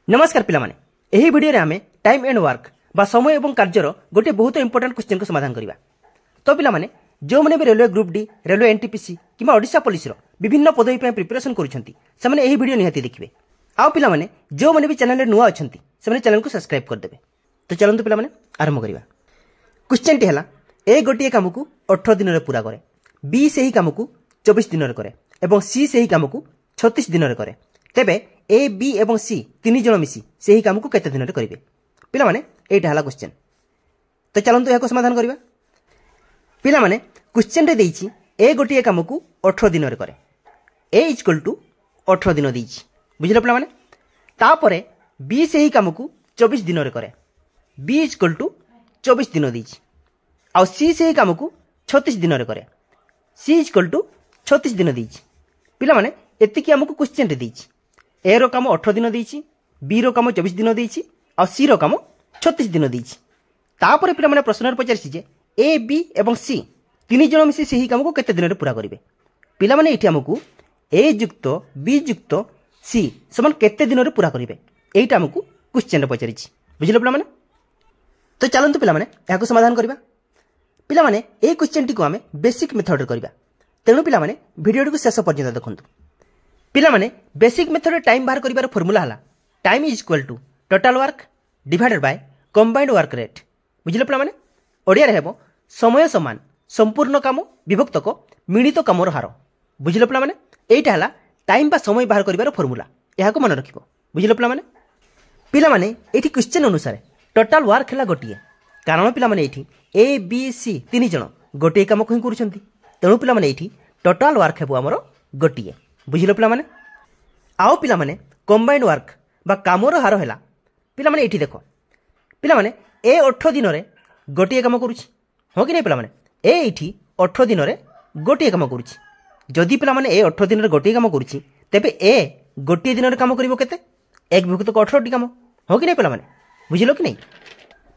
नमस्कार पिलामाने एही वीडियो रे आमे टाइम एंड वर्क बा समय एवं कार्यर गोटे बहुत इंपोर्टेंट क्वेश्चन को समाधान करबा। तो पिलामाने जो माने भी railway group D railway NTPC किबा ओडिशा पुलिस रो विभिन्न पदवी पे प्रिपरेशन करूछंती से माने एही वीडियो निहाती देखिबे। आउ पिलामाने जो माने भी चैनल रे नुआ अछंती से माने चैनल को सब्सक्राइब कर देबे। तो चलंतु पिलामाने आरंभ करबा। क्वेश्चन टी हला ए गोटिए काम को 18 दिन रे पूरा करे, बी सेही काम को 24 दिन रे करे एवं सी सेही काम को 36 दिन रे करे। तेबे ए बी एवं सी तीन जन मिसी से ही काम को केते दिन रे करिवे। पिला माने एटा हला क्वेश्चन। तो चलंतु या को समाधान करबा। पिला माने क्वेश्चन रे देइछि ए गोटिए काम को 18 दिन रे करे, ए इक्वल टू 18 दिन देइछि बुझिलो पिला माने। तापरे बी से ही काम को 24 दिन रे करे, बी इक्वल टू 24 दिन देइछि। आ सी से ही काम को 36 दिन रे करे, सी इक्वल टू 36 दिन देइछि। पिला माने एति कि हमको क्वेश्चन रे देइछि ए रो काम 18 दिन देइछि, बी रो काम 24 दिन देइछि आ सी रो काम 36 दिन देइछि। तापर पिला माने प्रश्न रे पचारछि जे ए बी एवं सी तीन जन मिसी सेही काम को केते दिन रे पूरा करिवे। पिला माने एठी हमको ए युक्त बी युक्त सी समान केते दिन रे पूरा करिवे एटा हमको क्वेश्चन रे पचारछि बुझिलो पिला माने। तो चलंतु पिला माने या को समाधान करबा। पिला माने ए क्वेश्चन टी को हमें बेसिक मेथड रे करबा। तेणु पिला माने वीडियो को शेष पर्यंत देखंतु। पिला माने बेसिक मेथड टाइम बाहर करिवार फार्मूला हला time is equal to total work divided by combined work rate बुझिलो पिला माने। ओडिया रे हेबो समय समान संपूर्ण काम विभक्त को मिलित कामर हार बुझिलो पिला माने। एटा हला टाइम बा समय बाहर करिवार फार्मूला एहा को मन रखिबो बुझिलो पिला माने। पिला माने एठी क्वेश्चन अनुसार टोटल वर्क हला गोटिए, कारण पिला माने एठी ए बी सी तीन जन गोटिए काम को करूछंती। तेणु पिला माने एठी टोटल वर्क हेबो हमरो गोटिए बुझिलो पिला माने। आओ पिला माने कंबाइंड वर्क बा कामर हार हैला पिला माने एठी देखो पिला माने ए 18 दिन रे गोटिए काम करूछि हो कि नै पिला माने। ए एठी 18 दिन रे गोटिए काम करूछि। जदि पिला माने ए 18 दिन रे गोटिए काम करूछि तेबे ए गोटिए दिन रे काम करिवो केते एक भुक्त को 18 टी काम हो कि नै पिला माने बुझिलो कि नै।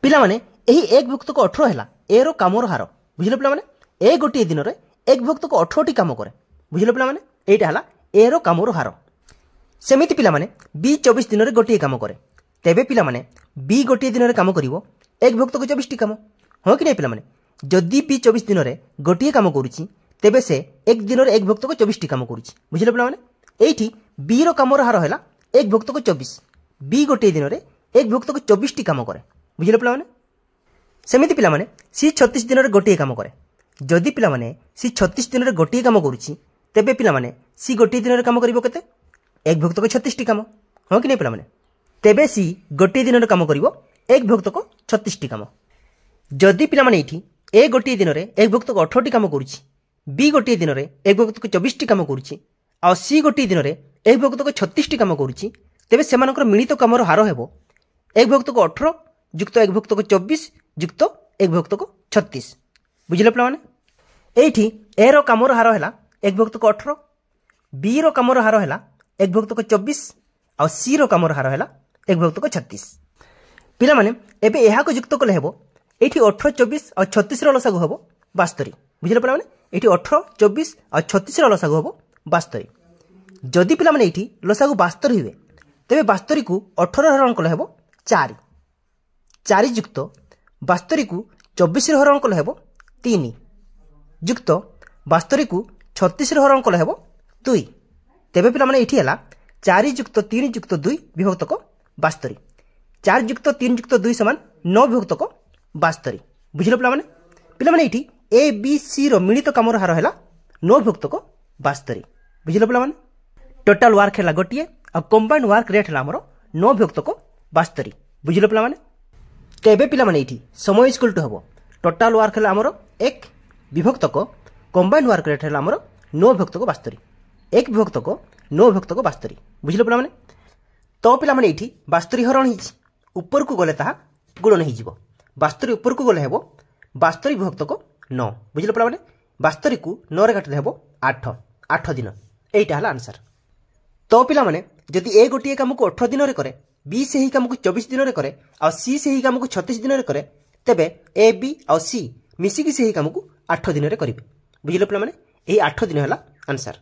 पिला माने एही एक भुक्त को 18 हैला ए रो कामर हार बुझिलो पिला माने। ए गोटिए दिन रे एक भुक्त को 18 टी काम करे बुझिलो पिला माने। एटा हला ए रो कामर हार। सेमिति पिला माने बी 24 दिन रे गोटिए काम करे, तेबे पिला माने बी गोटिए दिन रे काम करिवो एक भुक्त को 24 टी काम हो कि नै पिला माने। जदि बी 24 दिन रे गोटिए काम करूछि तेबे से एक दिन रे एक भुक्त को 24 टी काम करूछि बुझिलो पिला माने। एठी बी रो कामर हार हैला एक भुक्त को 24, बी गोटिए दिन रे एक भुक्त को 24 टी काम करे बुझिलो पिला माने। सेमिति पिला माने सी 36 दिन रे गोटिए काम करे। जदि पिला माने सी 36 दिन रे गोटिए काम करूछि तेबे पिला माने सी गोटिए दिन रे काम करिवो केते एक भुक्त को 36 टी काम हो कि नै पिला माने। तेबे सी गोटिए दिन रे काम करिवो एक भुक्त को 36 टी काम। जदि पिला माने एठी ए गोटिए दिन रे एक भुक्त को 18 टी काम करूछि, बी गोटिए दिन रे एक भुक्त को 24 टी काम करूछि आ सी गोटिए दिन रे एक भुक्त को 36 टी काम करूछि तेबे सेमानकर मिलित कामर हार हेबो एक भुक्त को 18 युक्त एक भुक्त को 24 युक्त एक भुक्त को 36 बुझिलो पिला माने। एठी ए रो कामर हार हैला एक भुक्त को 18, बी रो कामर हार हैला एक भुक्त को 24 और सी रो कामर हार हैला एक भुक्त को 36। पिला माने एबे एहा को युक्त कले हेबो एठी 18 24 और 36 रो लसागु हेबो 72 बुझिलो पिला माने। एठी 18 24 और 36 रो लसागु हेबो 72। जदि पिला माने एठी लसागु 72 हिवे तेबे 72 को 18 हरण कले हेबो 4, 4 युक्त 72 को 24 रो हरण कले हेबो 3 युक्त 72 को 36 रो हरण कले हेबो 2। तेबे पिला माने एठी हला 4 युक्त 3 युक्त 2 विभक्त को 72, 4 युक्त 3 युक्त 2 समान 9 विभक्त को 72 बुझिलो पिला माने। पिला माने एठी ए बी सी रो मिलित कामर हार हैला 9 विभक्त को 72 बुझिलो पिला माने। टोटल वर्क हैला गोटिए आ कंबाइंड वर्क रेट हैला हमरो 9 विभक्त को 72 बुझिलो पिला माने। तेबे पिला माने एठी समय इक्वल टू हबो टोटल वर्क हैला हमरो 1 विभक्त को कंबाइंड वर्क रेट हैला हमरो 9 विभक्त को 72, एक विभक्त को 9 विभक्त को 72 बुझिलो पिला माने। तो पिला माने एठी 72 हरण हिच ऊपर को गले ताहा गुणन हि जिवो 72 ऊपर को गले हेबो 72 विभक्त को 9 बुझिलो पिला माने। 72 को 9 रे काटले हेबो 8, 8 दिन एटा हला आंसर। तो पिला माने जदि ए गोटिए काम को 18 दिन रे करे, बी सेही काम को 24 दिन रे करे आ सी सेही काम को 36 दिन रे करे तेबे ए बी आ सी मिसी की सेही काम को 8 दिन रे करिवे बुझिलो पिला माने। एही 8 दिन हला आंसर।